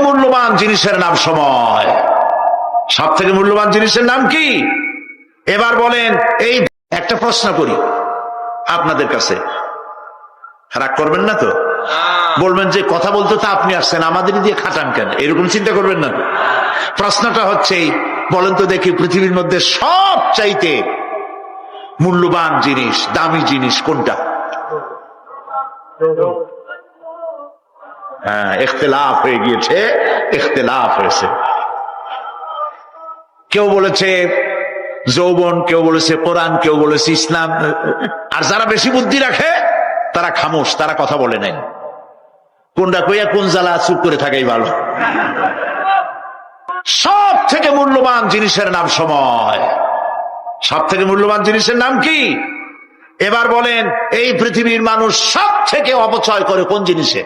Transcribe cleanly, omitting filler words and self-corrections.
মূল্যবান জিনিসের নাম সময়। সব থেকে মূল্যবান জিনিসের নাম কি? এবার বলেন, এই একটা প্রশ্ন করি আপনাদের কাছে, রাগ করবেন না তো? বলবেন যে কথা বলতে তো আপনি আসছেন, আমাদের দিয়ে খাটান কেন, এরকম চিন্তা করবেন না? প্রশ্নটা হচ্ছে, বলেন তো দেখি, পৃথিবীর মধ্যে সব চাইতে মূল্যবান জিনিস, দামি জিনিস কোনটা? হ্যাঁ, ইখতিলাফ হয়ে গিয়েছে, ইখতিলাফ হয়েছে। কেউ বলেছে যৌবন, কেউ বলেছে কোরআন, কেউ বলেছে ইসলাম। আর যারা বেশি বুদ্ধি রাখে তারা খামোশ, তারা কথা বলে নাই। কোনটা কইয়া কোন জ্বালা চুপ করে থাকাই ভালো। সব থেকে মূল্যবান জিনিসের নাম সময়। সব থেকে মূল্যবান জিনিসের নাম কি? এবার বলেন, এই পৃথিবীর মানুষ সব থেকে অপচয় করে কোন জিনিসে?